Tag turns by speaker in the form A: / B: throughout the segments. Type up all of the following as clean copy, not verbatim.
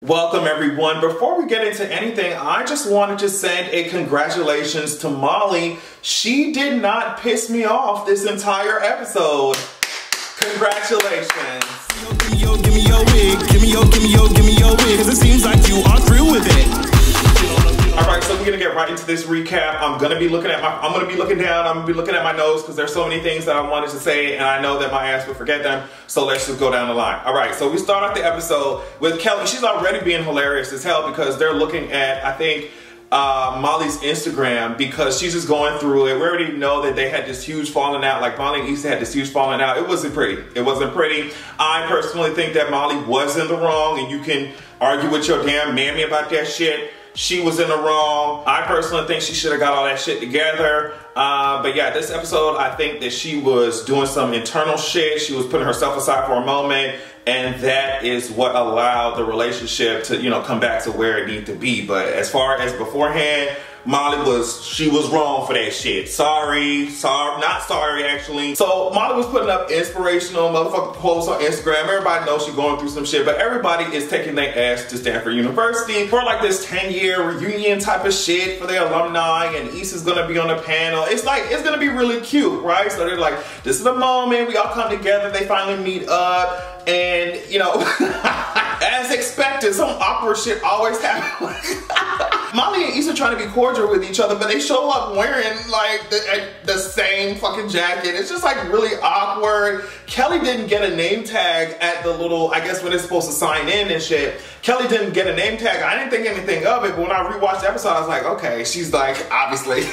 A: Welcome everyone. Before we get into anything, I just wanted to send a congratulations to Molly. She did not piss me off this entire episode. Congratulations.
B: Give me your wig, cause it seems like you are through with it.
A: Alright, so we're gonna get right into this recap. I'm gonna be looking down, I'm gonna be looking at my notes because there's so many things that I wanted to say and I know that my ass will forget them. So let's just go down the line. Alright, so we start off the episode with Kelli. She's already being hilarious as hell because they're looking at, I think, Molly's Instagram because she's just going through it. We already know that they had this huge falling out. Like Molly and Issa had this huge falling out. It wasn't pretty. It wasn't pretty. I personally think that Molly was in the wrong, and you can argue with your damn mammy about that shit. She was in the wrong. I personally think she should have got all that shit together. But yeah, this episode, I think that she was doing some internal shit. She was putting herself aside for a moment. And that is what allowed the relationship to, you know, come back to where it needed to be. But as far as beforehand, Molly was wrong for that shit. Not sorry actually. So Molly was putting up inspirational motherfucking posts on Instagram. Everybody knows she's going through some shit, but everybody is taking their ass to Stanford University for like this 10-year reunion type of shit for their alumni, and Issa's gonna be on the panel. It's like, it's gonna be really cute, right? So they're like, this is the moment, we all come together, they finally meet up, and you know, as expected, some awkward shit always happens. Molly and Issa trying to be cordial with each other, but they show up wearing like the same fucking jacket. It's just like really awkward. Kelli didn't get a name tag at the little, I guess when it's supposed to sign in and shit. Kelli didn't get a name tag. I didn't think anything of it, but when I rewatched the episode, I was like, okay, she's like, obviously,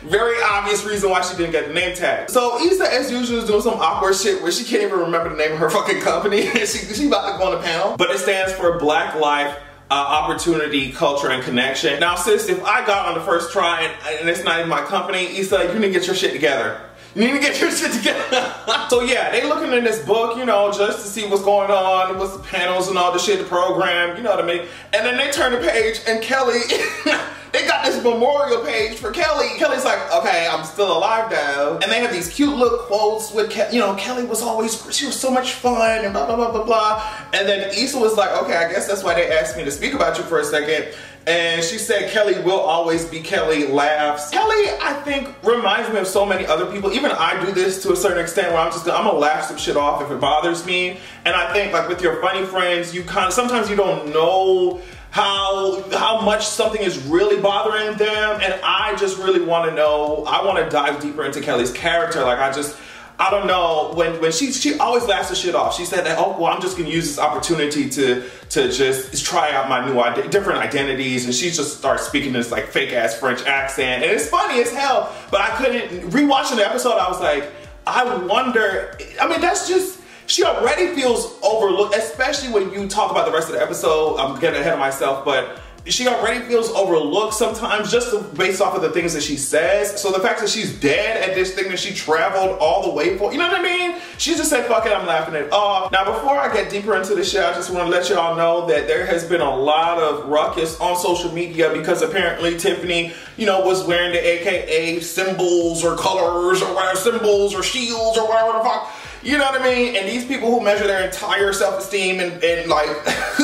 A: very obvious reason why she didn't get the name tag. So Issa, as usual, is doing some awkward shit where she can't even remember the name of her fucking company. she about to go on the panel. But it stands for Black Life, Opportunity, Culture, and Connection. Now, sis, if I got on the first try and it's not in my company, Issa, you need to get your shit together. You need to get your shit together. So yeah, they looking in this book, you know, just to see what's going on, what's the panels and all the shit, the program, you know what I mean? And then they turn the page and Kelli, they got this memorial page for Kelli. Kelli's like, okay, I'm still alive though. And they have these cute little quotes with, you know, Kelli was always, she was so much fun and blah, blah, blah, blah, blah. And then Issa was like, okay, I guess that's why they asked me to speak about you for a second. And she said, Kelli will always be Kelli, laughs. Kelli, I think, reminds me of so many other people. Even I do this to a certain extent where I'm gonna laugh some shit off if it bothers me. And I think like with your funny friends, you sometimes you don't know how much something is really bothering them. And I just really wanna know, I wanna dive deeper into Kelli's character. Like I don't know, when she always laughs the shit off. She said that, oh, well, I'm just gonna use this opportunity to just try out my new different identities, and she just starts speaking this like fake ass French accent, and it's funny as hell, but I couldn't, rewatching the episode, I was like, I wonder, I mean, that's just, she already feels overlooked, especially when you talk about the rest of the episode. I'm getting ahead of myself, but she already feels overlooked sometimes just based off of the things that she says. So the fact that she's dead at this thing that she traveled all the way for, you know what I mean? She just said, fuck it, I'm laughing it off. Now, before I get deeper into the shit, I just want to let y'all know that there has been a lot of ruckus on social media because apparently Tiffany, you know, was wearing the AKA symbols or colors or whatever, symbols or shields or whatever the fuck. You know what I mean? And these people who measure their entire self-esteem and like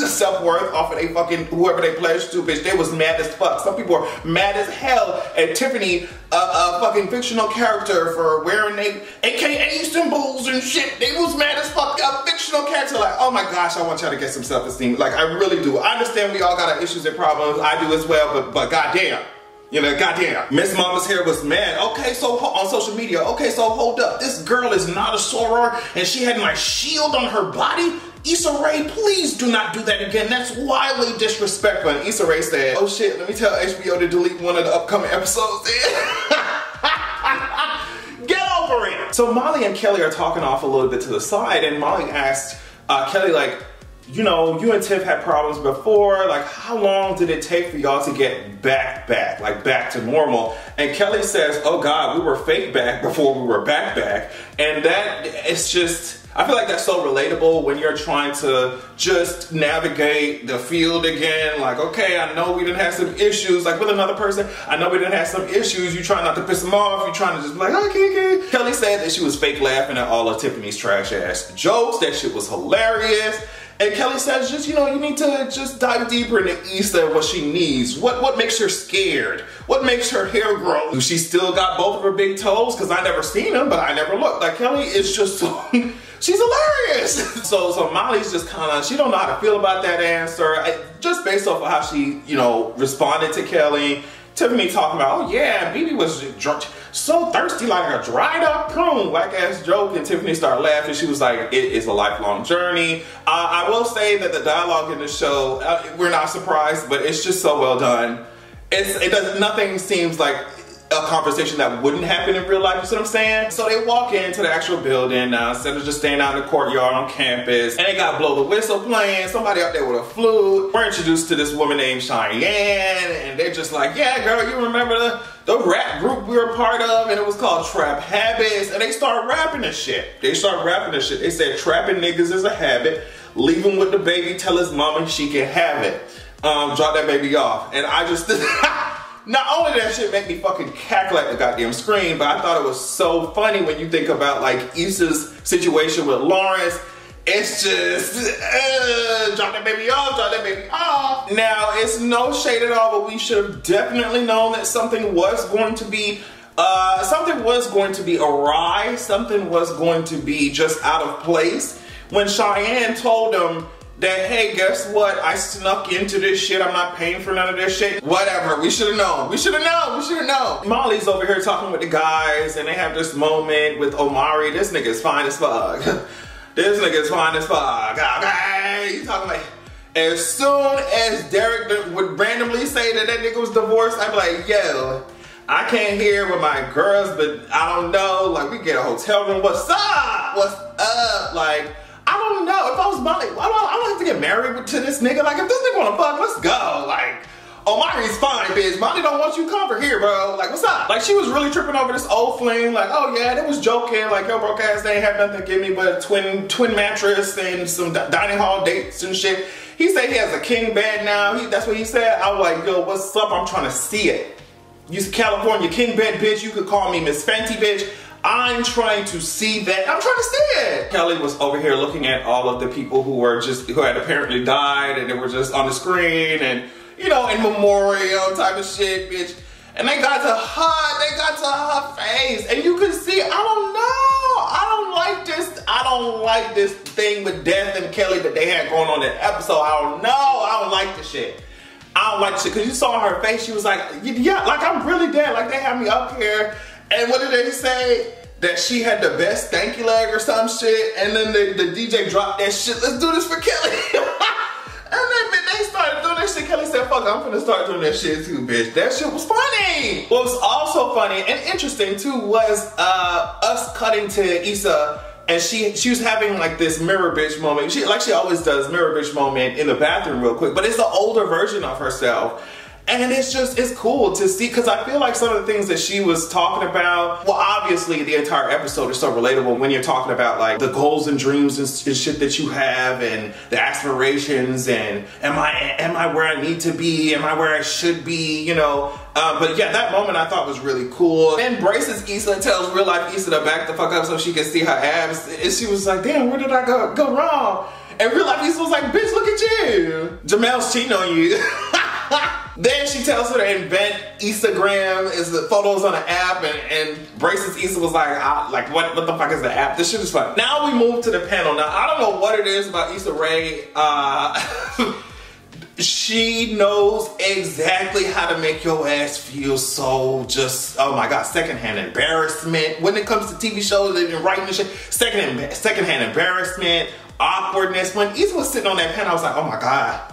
A: self-worth off of they fucking whoever they pledged to, bitch, they was mad as fuck. Some people are mad as hell at Tiffany, a fucking fictional character, for wearing they AKA symbols and shit. They was mad as fuck. A fictional character, like, oh my gosh, I want y'all to get some self-esteem. Like, I really do. I understand we all got our issues and problems. I do as well, but goddamn. You know, goddamn. Miss Mama's hair was mad. Okay, so on social media, okay, so hold up. This girl is not a soror and she had my shield on her body? Issa Rae, please do not do that again. That's wildly disrespectful. And Issa Rae said, oh shit, let me tell HBO to delete one of the upcoming episodes. Get over it. So Molly and Kelli are talking off a little bit to the side, and Molly asked Kelli, like, you know, you and Tiff had problems before, like how long did it take for y'all to get back to normal? And Kelli says, oh God, we were fake back before we were back. And that, it's just, I feel like that's so relatable when you're trying to just navigate the field again. Like, okay, I know we didn't have some issues, like with another person, I know we didn't have some issues, you try not to piss them off, you trying to just be like, okay. Kelli said that she was fake laughing at all of Tiffany's trash ass jokes, that shit was hilarious. And Kelli says, just, you know, you need to just dive deeper into Issa and what she needs. What makes her scared? What makes her hair grow? She still got both of her big toes, because I never seen them, but I never looked. Like, Kelli is just so, she's hilarious. So Molly's just kind of, she don't know how to feel about that answer. Just based off of how she, you know, responded to Kelli. Tiffany talking about, oh yeah, BB was so thirsty like a dried up prune, whack ass joke, and Tiffany started laughing. She was like, it is a lifelong journey. I will say that the dialogue in the show, we're not surprised, but it's just so well done. Nothing seems like a conversation that wouldn't happen in real life, you see what I'm saying? So they walk into the actual building instead of just staying out in the courtyard on campus, and they got Blow the Whistle playing, somebody up there with a flute. We're introduced to this woman named Cheyenne, and they're just like, yeah girl, you remember the rap group we were a part of, and it was called Trap Habits, and they start rapping this shit. They said trapping niggas is a habit, leave him with the baby, tell his mama she can have it. Drop that baby off. And I just, not only did that shit make me fucking cackle at the goddamn screen, but I thought it was so funny when you think about like Issa's situation with Lawrence. It's just, drop that baby off, drop that baby off. Now, it's no shade at all, but we should have definitely known that something was going to be awry, something was going to be just out of place. When Cheyenne told him that, hey, guess what? I snuck into this shit. I'm not paying for none of this shit. Whatever. We should have known. We should have known. We should have known. Molly's over here talking with the guys, and they have this moment with Omari. This nigga's fine as fuck. This nigga's fine as fuck. Okay. You talking like, as soon as Derek would randomly say that nigga was divorced, I'd be like, yo, I can't hear with my girls, but I don't know. Like, we get a hotel room. What's up? What's up? Like, I don't know. If I was Molly, I don't have to get married to this nigga. Like, if this nigga wanna fuck, let's go. Like, Omari's fine, bitch. Molly don't want you comfort here, bro. Like, what's up? Like, she was really tripping over this old fling. Like, oh yeah, they was joking. Like, yo, broke ass, they ain't have nothing to give me but a twin mattress and some dining hall dates and shit. He said he has a king bed now. That's what he said. I was like, yo, what's up? I'm trying to see it. You California king bed, bitch. You could call me Miss Fenty, bitch. I'm trying to see that. I'm trying to see it. Kelli was over here looking at all of the people who had apparently died, and they were just on the screen, and you know, in memorial type of shit, bitch. And they got to her face, and you could see, I don't like this thing with Death and Kelli that they had going on in that episode. I don't like this shit. I don't like shit, because you saw her face, she was like, yeah, like I'm really dead, like they have me up here. And what did they say? That she had the best stanky leg or some shit, and then the DJ dropped that shit, let's do this for Kelli. And then they started doing that shit. Kelli said, fuck, I'm gonna start doing that shit too, bitch. That shit was funny. What was also funny and interesting too was us cutting to Issa, and she was having like this mirror bitch moment. She always does, mirror bitch moment in the bathroom real quick, but it's the older version of herself. And it's cool to see, because I feel like some of the things that she was talking about, well, obviously the entire episode is so relatable when you're talking about like the goals and dreams and shit that you have, and the aspirations, and am I where I need to be? Am I where I should be? You know, but yeah, that moment I thought was really cool. And braces Issa and tells real life Issa to back the fuck up so she can see her abs. And she was like, damn, where did I go wrong? And real life Issa was like, bitch, look at you. Jamel's cheating on you. Then she tells her to invent Instagram, is the photos on an app, and Braces Issa was like, what the fuck is the app? This shit is fun. Now we move to the panel. Now, I don't know what it is about Issa Rae. She knows exactly how to make your ass feel so just, oh my God, secondhand embarrassment. When it comes to TV shows and writing and shit, secondhand embarrassment, awkwardness. When Issa was sitting on that panel, I was like, oh my God.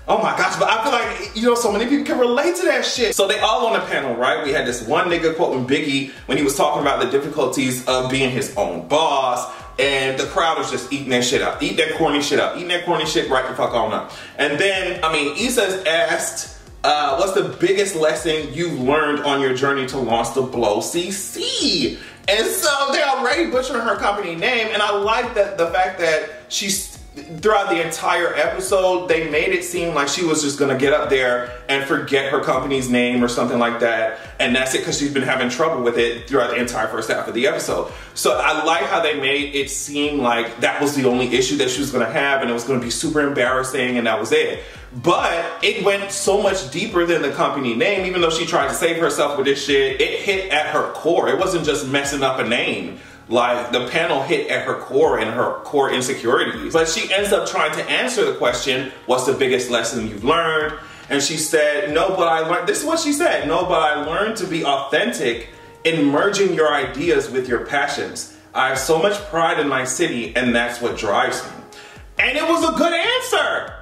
A: Oh my gosh, but I feel like, you know, so many people can relate to that shit. So they all on the panel, right? We had this one nigga quoting Biggie when he was talking about the difficulties of being his own boss, and the crowd was just eating that shit up. Eat that corny shit up. Eating that corny shit right the fuck on up. And then, I mean, Issa's asked, what's the biggest lesson you've learned on your journey to launch the Blow CC? And so they already butchered her company name, and I like that the fact that she's throughout the entire episode, they made it seem like she was just gonna get up there and forget her company's name or something like that, and that's it, because she's been having trouble with it throughout the entire first half of the episode. So I like how they made it seem like that was the only issue that she was gonna have, and it was gonna be super embarrassing, and that was it. But it went so much deeper than the company name. Even though she tried to save herself with this shit, it hit at her core. It wasn't just messing up a name. Like, the panel hit at her core and her core insecurities. But she ends up trying to answer the question, what's the biggest lesson you've learned? And she said, no, but I learned, this is what she said, no, but I learned to be authentic in merging your ideas with your passions. I have so much pride in my city, and that's what drives me. And it was a good answer.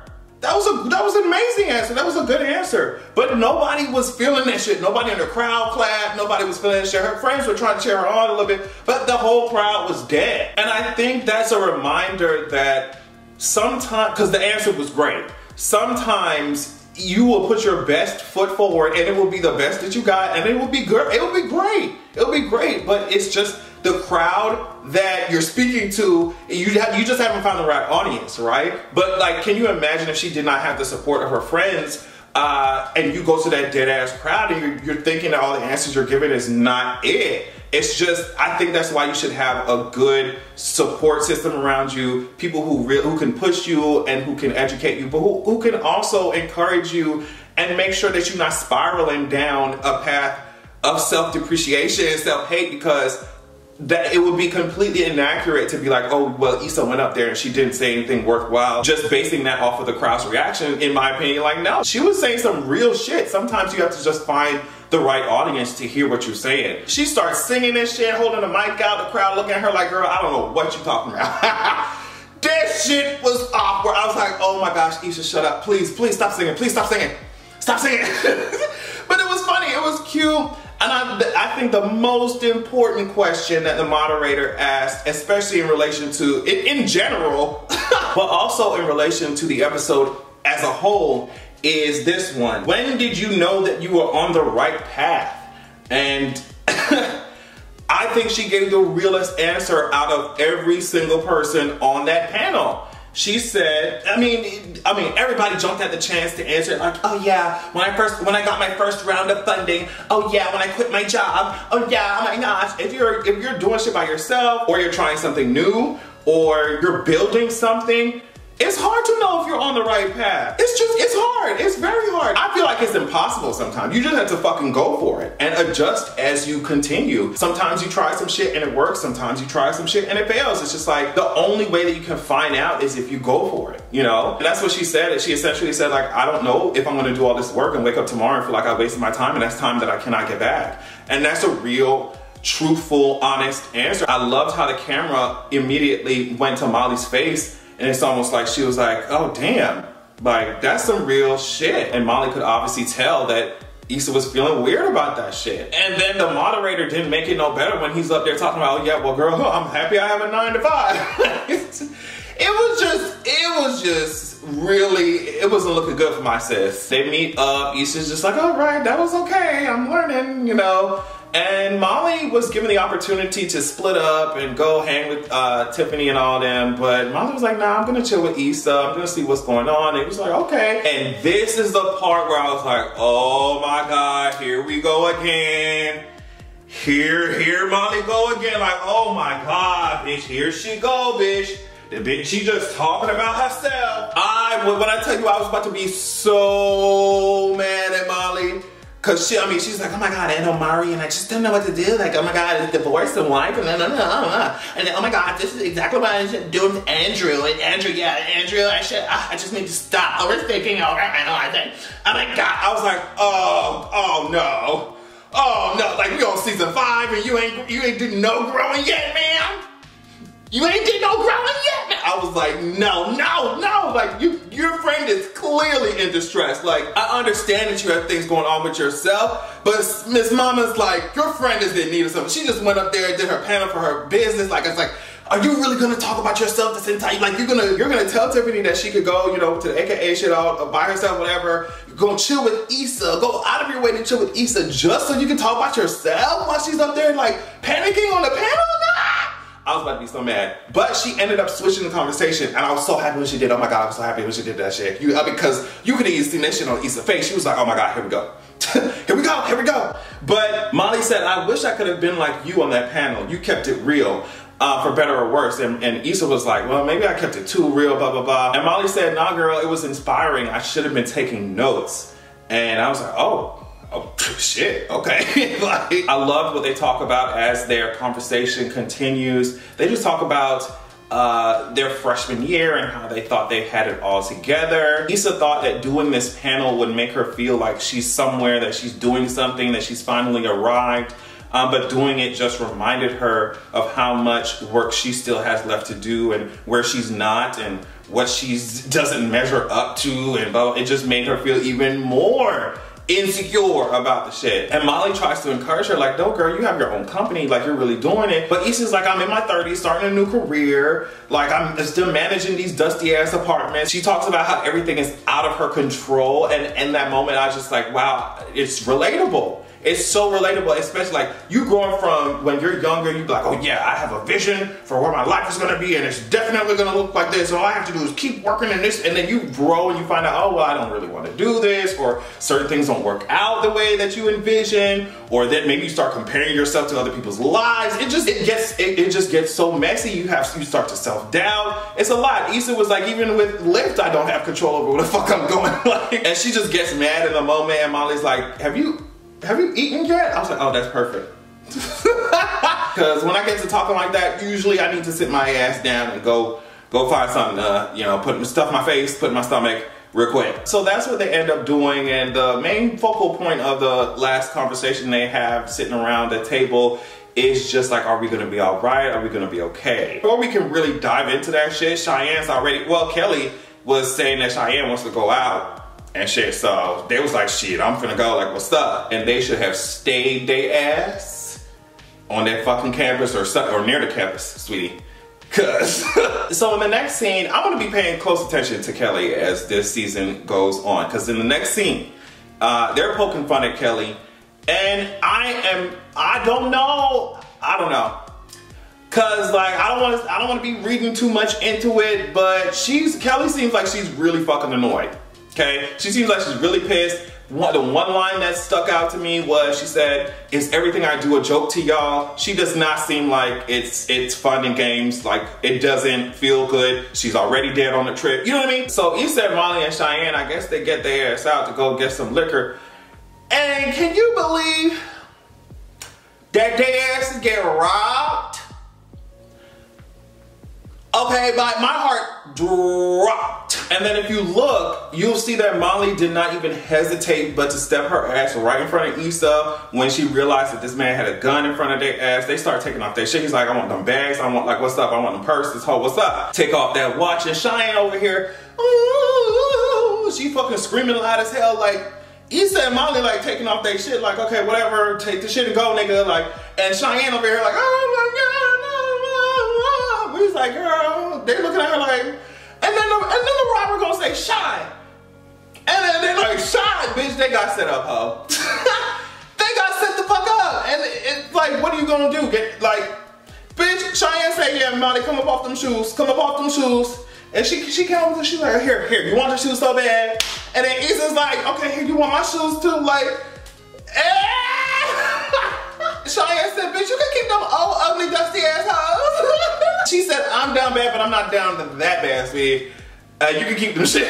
A: That was an amazing answer. That was a good answer. But nobody was feeling that shit. Nobody in the crowd clapped. Nobody was feeling that shit. Her friends were trying to cheer her on a little bit, but the whole crowd was dead. And I think that's a reminder that sometimes, because the answer was great, sometimes you will put your best foot forward and it will be the best that you got, and it will be good. It will be great. It'll be great, but it's just the crowd that you're speaking to, you just haven't found the right audience, right? But like, can you imagine if she did not have the support of her friends, and you go to that dead ass crowd and you're thinking that all the answers you're giving is not it. It's just, I think that's why you should have a good support system around you, people who can push you and who can educate you, but who can also encourage you and make sure that you're not spiraling down a path of self-depreciation and self-hate, because that it would be completely inaccurate to be like, oh, well, Issa went up there and she didn't say anything worthwhile, just basing that off of the crowd's reaction. In my opinion, like, no, she was saying some real shit. Sometimes you have to just find the right audience to hear what you're saying. She starts singing this shit, holding the mic out, the crowd looking at her like, girl, I don't know what you're talking about. This shit was awkward. I was like, oh my gosh, Issa, shut up. Please, please stop singing. Please stop singing. Stop singing. But it was funny. It was cute. And I think the most important question that the moderator asked, especially in relation to, in general, but also in relation to the episode as a whole, is this one. When did you know that you were on the right path? And I think she gave the realest answer out of every single person on that panel. She said, I mean, everybody jumped at the chance to answer it like, oh yeah, when I got my first round of funding, oh yeah, when I quit my job, oh yeah, oh my gosh. If you're doing shit by yourself, or you're trying something new, or you're building something, it's hard to know if you're on the right path. It's hard. It's very hard. I feel like it's impossible sometimes. You just have to fucking go for it and adjust as you continue. Sometimes you try some shit and it works. Sometimes you try some shit and it fails. It's just like the only way that you can find out is if you go for it, you know? And that's what she said. She essentially said, like, I don't know if I'm gonna do all this work and wake up tomorrow and feel like I wasted my time, and that's time that I cannot get back. And that's a real, truthful, honest answer. I loved how the camera immediately went to Molly's face. And it's almost like she was like, oh damn, like that's some real shit. And Molly could obviously tell that Issa was feeling weird about that shit. And then the moderator didn't make it no better when he's up there talking about, oh yeah, well girl, I'm happy I have a 9 to 5. It was just really, it wasn't looking good for my sis. They meet up, Issa's just like, all right, that was okay, I'm learning, you know. And Molly was given the opportunity to split up and go hang with Tiffany and all them, but Molly was like, nah, I'm gonna chill with Issa, I'm gonna see what's going on. And it was like, okay. And this is the part where I was like, oh my God, here we go again. Here Molly go again, like, oh my God, bitch, here she go, bitch. The bitch, she just talking about herself. When I tell you I was about to be so mad at Molly, cause she's like, oh my God, I know Mari, and I just don't know what to do. Like, oh my God, it's divorce and wife, and then, oh my God, this is exactly what I should do with Andrew. And Andrew, I just need to stop overthinking. I think, oh my God, I was like, oh no, like we on season 5, and you ain't did no growing yet, man. You ain't did no growing yet, man. I was like, no, like your friend is clearly in distress. Like, I understand that you have things going on with yourself, but Miss Mama's like, your friend is in need of something. She just went up there and did her panel for her business. Like, it's like, are you really gonna talk about yourself this entire, like you're gonna tell Tiffany that she could go, you know, to the AKA shit out by herself, whatever. You're gonna chill with Issa, go out of your way to chill with Issa just so you can talk about yourself while she's up there like panicking on the panel? Nah! I was about to be so mad. But she ended up switching the conversation, and I was so happy when she did. Oh my God, I was so happy when she did that shit. Because you could even see that shit on Issa's face. She was like, oh my God, here we go. Here we go, here we go. But Molly said, I wish I could have been like you on that panel. You kept it real, for better or worse. And Issa was like, well, maybe I kept it too real, blah, blah, blah. And Molly said, nah, girl, it was inspiring. I should have been taking notes. And I was like, oh shit, okay. Like, I loved what they talk about as their conversation continues. They just talk about their freshman year and how they thought they had it all together. Issa thought that doing this panel would make her feel like she's somewhere, that she's doing something, that she's finally arrived. But doing it just reminded her of how much work she still has left to do and where she's not and what she doesn't measure up to, and it just made her feel even more insecure about the shit. And Molly tries to encourage her, like, no girl, you have your own company, like you're really doing it. But Issa's like, I'm in my 30s, starting a new career, like I'm still managing these dusty ass apartments. She talks about how everything is out of her control, and in that moment I was just like, wow, it's relatable. It's so relatable, especially like you growing from when you're younger, you be like, oh yeah, I have a vision for where my life is gonna be and it's definitely gonna look like this. All I have to do is keep working in this, and then you grow and you find out, oh well, I don't really wanna do this, or certain things don't work out the way that you envision, or then maybe you start comparing yourself to other people's lives. It just gets so messy. You start to self-doubt. It's a lot. Issa was like, even with Lyft, I don't have control over where the fuck I'm going. Like, and she just gets mad in the moment, and Molly's like, have you eaten yet? I was like, oh, that's perfect. Because when I get to talking like that, usually I need to sit my ass down and go find something to, put stuff in my face, put in my stomach real quick. So that's what they end up doing, and the main focal point of the last conversation they have sitting around the table is just like, are we gonna be all right? Are we gonna be okay? Before we can really dive into that shit, Kelli was saying that Cheyenne wants to go out and shit, so they was like, shit, I'm finna go, like, what's up? And they should have stayed their ass on that fucking campus or near the campus, sweetie. Cause, so in the next scene, I'm gonna be paying close attention to Kelli as this season goes on. Cause in the next scene, they're poking fun at Kelli, and I don't know. Cause like, I don't wanna be reading too much into it, but Kelli seems like she's really fucking annoyed. Okay, she seems like she's really pissed. The one line that stuck out to me was, she said, is everything I do a joke to y'all? She does not seem like it's fun and games. Like, it doesn't feel good. She's already dead on the trip. You know what I mean? So Issa, Molly, and Cheyenne, I guess they get their ass out to go get some liquor. And can you believe that their asses get robbed? Okay, my heart dropped. And then if you look, you'll see that Molly did not even hesitate but to step her ass right in front of Issa when she realized that this man had a gun in front of their ass. They start taking off their shit. He's like, I want them bags. I want, like, what's up? I want them purse. This hoe, what's up? Take off that watch. And Cheyenne over here, ooh, she fucking screaming loud as hell, like, Issa and Molly like taking off their shit, like, okay, whatever, take the shit and go, nigga. Like, and Cheyenne over here like, oh my God. He's like, girl, they looking at her like, and then the robber gonna say, shine. And then they're like, shine, bitch, they got set up, ho. They got set the fuck up. And it's like, what are you gonna do? Get, like, bitch, Cheyenne say, yeah, Molly, come up off them shoes, come up off them shoes. And she came over, she's like, here, you want the shoes so bad? And then Issa's like, okay, here, you want my shoes too? Like, Cheyenne said, bitch, you can keep them old, ugly, dusty ass hoes. She said, I'm down bad, but I'm not down that bad, sweetie. You can keep them shit.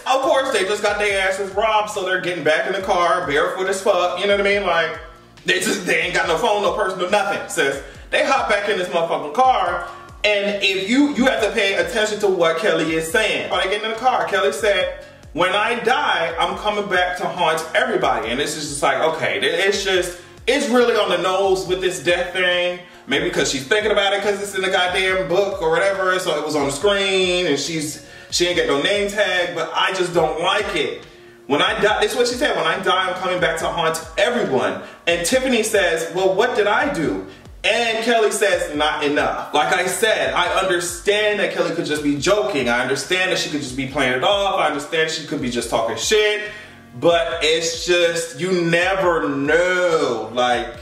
A: Of course, they just got their asses robbed, so they're getting back in the car, barefoot as fuck, you know what I mean? Like, they ain't got no phone, no purse, no nothing. Sis, they hop back in this motherfucking car, and if you have to pay attention to what Kelli is saying. When they get in the car, Kelli said, when I die, I'm coming back to haunt everybody. And it's just like, okay, it's really on the nose with this death thing. Maybe because she's thinking about it because it's in the goddamn book or whatever, so it was on the screen and she ain't got no name tag, but I just don't like it. When I die, this is what she said, when I die, I'm coming back to haunt everyone. And Tiffany says, well, what did I do? And Kelli says, not enough. Like I said, I understand that Kelli could just be joking. I understand that she could just be playing it off. I understand she could be just talking shit. But it's just, you never know. Like,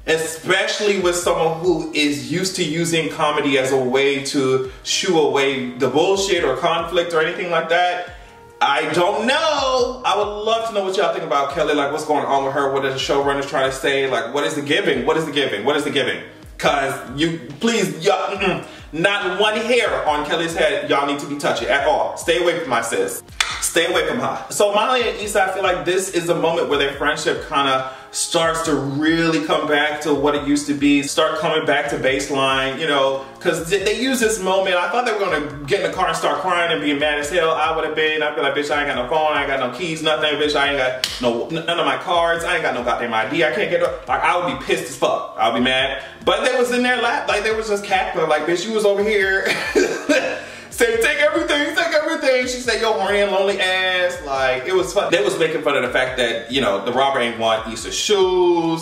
A: especially with someone who is used to using comedy as a way to shoo away the bullshit or conflict or anything like that. I don't know. I would love to know what y'all think about Kelli. Like, what's going on with her? What are the showrunners trying to say? Like, what is the giving? What is the giving? What is the giving? Cause you, please, y'all, not one hair on Kelli's head y'all need to be touching at all. Stay away from my sis. Stay away from her. So Molly and Issa, I feel like this is a moment where their friendship kind of starts to really come back to what it used to be, start coming back to baseline, you know, because they use this moment. I thought they were going to get in the car and start crying and being mad as hell. I would have been. I'd be like, bitch, I ain't got no phone, I ain't got no keys, nothing, bitch, I ain't got none of my cards, I ain't got no goddamn ID, I can't get no, like, I would be pissed as fuck. I would be mad. But they was in their lap, like, they was just cackling, like, bitch, you was over here. Say, take everything, take everything. She said, yo, horny and lonely ass. Like, it was fun. They was making fun of the fact that, you know, the robber ain't want Issa's shoes.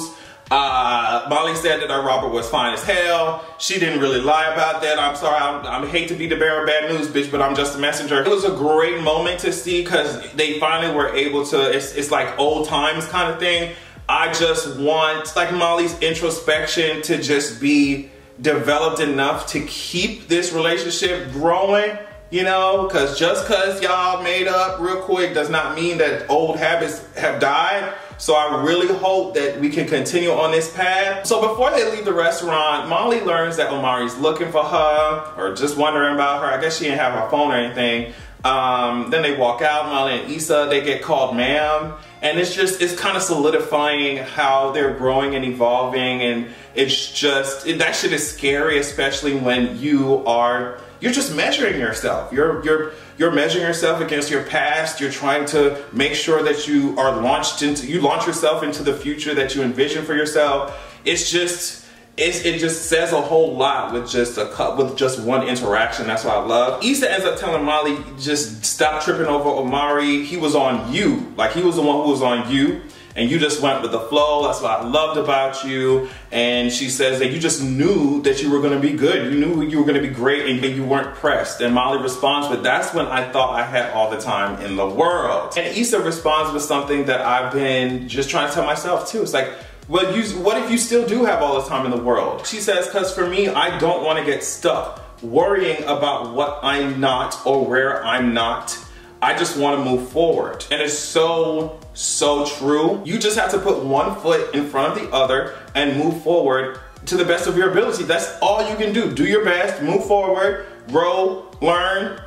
A: Molly said that her robber was fine as hell. She didn't really lie about that. I'm sorry, I hate to be the bearer of bad news, bitch, but I'm just a messenger. It was a great moment to see because they finally were able to, it's like old times kind of thing. I just want, like, Molly's introspection to just be developed enough to keep this relationship growing, you know, because just because y'all made up real quick does not mean that old habits have died. So I really hope that we can continue on this path. So before they leave the restaurant, Molly learns that Omari's looking for her or just wondering about her. I guess she didn't have her phone or anything. Then they walk out, Molly and Issa, they get called ma'am. And it's kind of solidifying how they're growing and evolving, and it's just, that shit is scary, especially when you're just measuring yourself. You're measuring yourself against your past. You're trying to make sure that you launch yourself into the future that you envision for yourself. It just says a whole lot with just one interaction. That's what I love. Issa ends up telling Molly, just stop tripping over Omari. He was on you. Like, he was the one who was on you, and you just went with the flow. That's what I loved about you. And she says that you just knew that you were going to be good. You knew you were going to be great, and you weren't pressed. And Molly responds with, that's when I thought I had all the time in the world. And Issa responds with something that I've been just trying to tell myself too. It's like, well, what if you still do have all the time in the world? She says, because for me, I don't want to get stuck worrying about what I'm not or where I'm not. I just want to move forward. And it's so, so true. You just have to put one foot in front of the other and move forward to the best of your ability. That's all you can do. Do your best, move forward, grow, learn,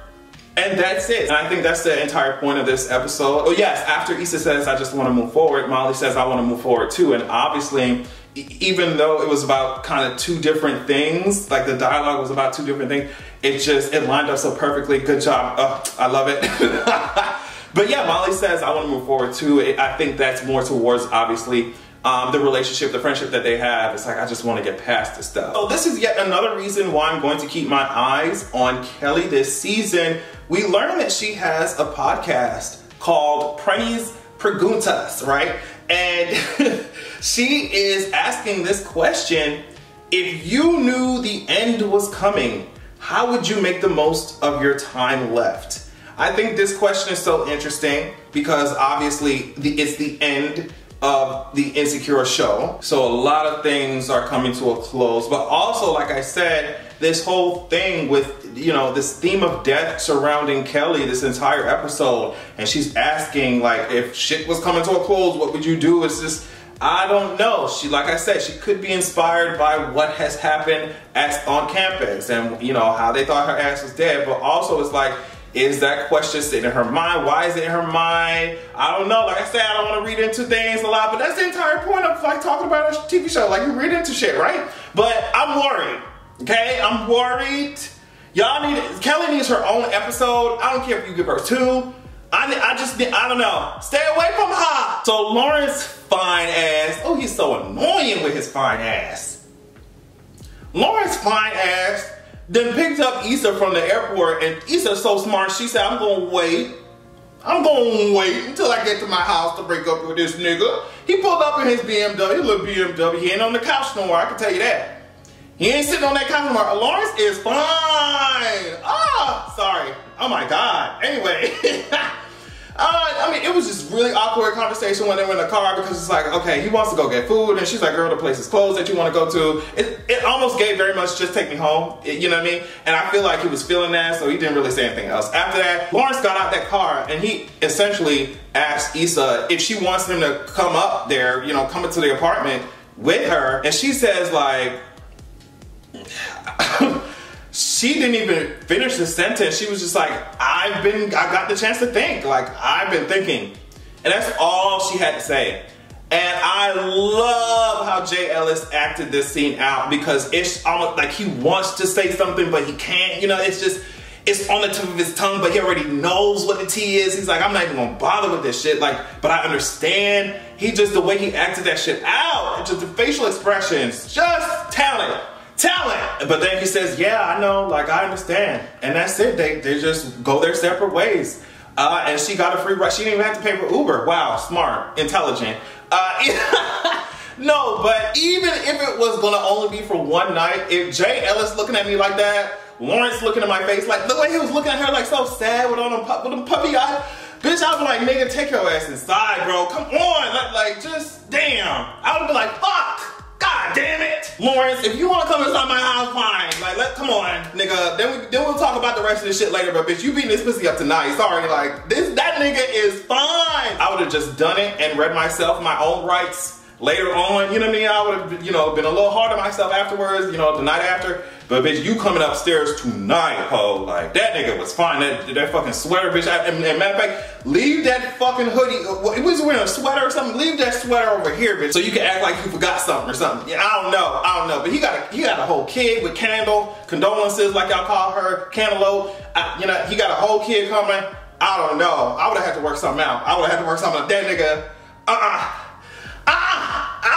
A: and that's it. And I think that's the entire point of this episode. Oh yes, after Issa says, I just want to move forward, Molly says, I want to move forward too. And obviously, even though it was about kind of two different things, like the dialogue was about two different things, it lined up so perfectly. Good job. I love it. But yeah, Molly says, I want to move forward too. I think that's more towards, obviously, the relationship, the friendship that they have. It's like, I just want to get past this stuff. So this is yet another reason why I'm going to keep my eyes on Kelli this season. We learned that she has a podcast called Prenny's Preguntas, right? And she is asking this question: if you knew the end was coming, how would you make the most of your time left? I think this question is so interesting because obviously it's the end of the Insecure show. So a lot of things are coming to a close, but also, like I said, this whole thing with, you know, this theme of death surrounding Kelli this entire episode, and she's asking, like, if shit was coming to a close, what would you do? It's just, I don't know. She, like I said, she could be inspired by what has happened on campus and, you know, how they thought her ass was dead, but also it's like, is that question sitting in her mind? Why is it in her mind? I don't know. Like I said, I don't want to read into things a lot, but that's the entire point of, like, talking about a TV show. Like, you read into shit, right? But I'm worried, okay? I'm worried. Kelli needs her own episode. I don't care if you give her two. I don't know. Stay away from her. So Lawrence fine ass. Oh, he's so annoying with his fine ass. Lawrence fine ass then picked up Issa from the airport, and Issa's so smart, she said, I'm gonna wait until I get to my house to break up with this nigga. He pulled up in his BMW, his little BMW. He ain't on the couch no more, I can tell you that. He ain't sitting on that couch no more. Lawrence is fine. Ah, sorry. Oh my God. Anyway. I mean, it was just really awkward conversation when they were in the car because it's like, okay, he wants to go get food, and she's like, girl, the place is closed that you want to go to. It almost gave very much just take me home, you know what I mean? And I feel like he was feeling that, so he didn't really say anything else. After that, Lawrence got out that car, and he essentially asked Issa if she wants him to come up there, you know, come into the apartment with her, and she says like, she didn't even finish the sentence. She was just like, I got the chance to think. Like, I've been thinking. And that's all she had to say. And I love how Jay Ellis acted this scene out because it's almost like he wants to say something, but he can't. You know, it's on the tip of his tongue, but he already knows what the tea is. He's like, I'm not even gonna bother with this shit. Like, but I understand. The way he acted that shit out, just the facial expressions, just talent. But then he says, yeah, I know, like, I understand. And that's it. They just go their separate ways. And she got a free ride. She didn't even have to pay for Uber. Wow, smart, intelligent. No, but even if it was gonna only be for one night, if Jay Ellis looking at me like that, Lawrence looking at my face, like the way he was looking at her like so sad with them puppy eyes, bitch, I was like, nigga, take your ass inside, bro. Come on, like just damn. I would be like, fuck. God damn it! Lawrence, if you want to come inside my house, fine. Like, come on, nigga. Then we'll talk about the rest of this shit later, but bitch, you beating this pussy up tonight. Sorry, like, that nigga is fine. I would have just done it and read myself my own rights later on, you know what I mean? I would have, you know, been a little hard on myself afterwards, you know, the night after. But bitch, you coming upstairs tonight, ho. Like, that nigga was fine. That fucking sweater, bitch. And matter of fact, leave that fucking hoodie. He was wearing a sweater or something. Leave that sweater over here, bitch. So you can act like you forgot something or something. Yeah, I don't know. But he got a whole kid with condolences, like y'all call her, Cantaloupe. You know, he got a whole kid coming. I don't know. I would have had to work something out. I would have had to work something out. That nigga, I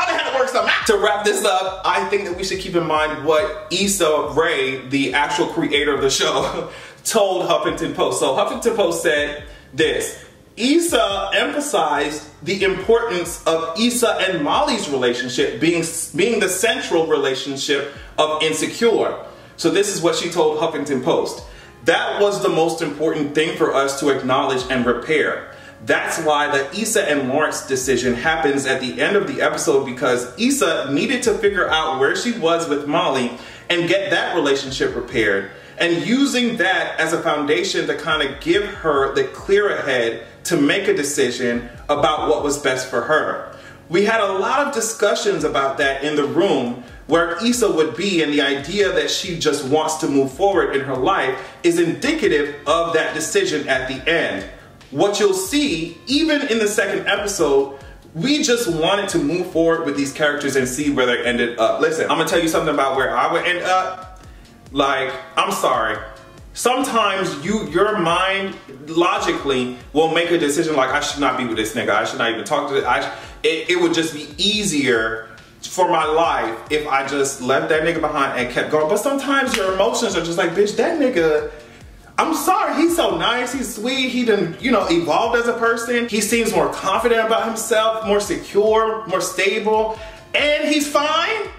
A: would have had to work something out. To wrap this up, I think that we should keep in mind what Issa Rae, the actual creator of the show, told Huffington Post. So Huffington Post said this: Issa emphasized the importance of Issa and Molly's relationship being the central relationship of Insecure. So this is what she told Huffington Post. That was the most important thing for us to acknowledge and repair. That's why the Issa and Lawrence decision happens at the end of the episode, because Issa needed to figure out where she was with Molly and get that relationship repaired, and using that as a foundation to kind of give her the clear head to make a decision about what was best for her. We had a lot of discussions about that in the room, where Issa would be, and the idea that she just wants to move forward in her life is indicative of that decision at the end. What you'll see, even in the second episode, we just wanted to move forward with these characters and see where they ended up. Listen, I'm gonna tell you something about where I would end up. Like, I'm sorry. Sometimes your mind logically will make a decision like, I should not be with this nigga. I should not even talk to this. It would just be easier for my life if I just left that nigga behind and kept going. But sometimes your emotions are just like, bitch, that nigga, I'm sorry, he's so nice, he's sweet, he done, you know, evolved as a person. He seems more confident about himself, more secure, more stable, and he's fine.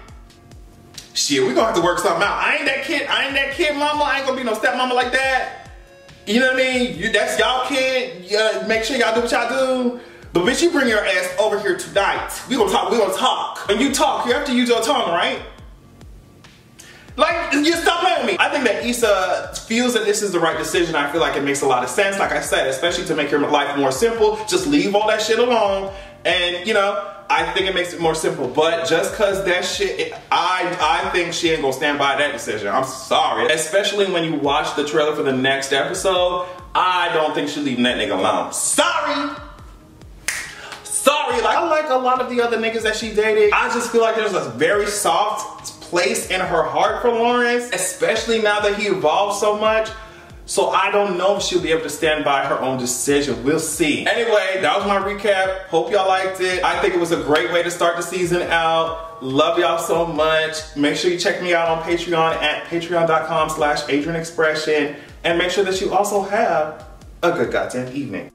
A: Shit, we gonna have to work something out. I ain't that kid mama. I ain't gonna be no stepmama like that. You know what I mean? That's y'all kid. Make sure y'all do what y'all do. But bitch, you bring your ass over here tonight. We gonna talk. When you talk, you have to use your tongue, right? Like, you stop playing with me. I think that Issa feels that this is the right decision. I feel like it makes a lot of sense, like I said, especially to make your life more simple. Just leave all that shit alone. And, you know, I think it makes it more simple. But just cause that shit, I think she ain't gonna stand by that decision. I'm sorry. Especially when you watch the trailer for the next episode, I don't think she's leaving that nigga alone. Sorry, like, I like a lot of the other niggas that she dated. I just feel like there's a very soft place in her heart for Lawrence, especially now that he evolved so much. So I don't know if she'll be able to stand by her own decision. We'll see. Anyway, that was my recap. Hope y'all liked it. I think it was a great way to start the season out. Love y'all so much. Make sure you check me out on Patreon at patreon.com/AdrianExpression. And make sure that you also have a good goddamn evening.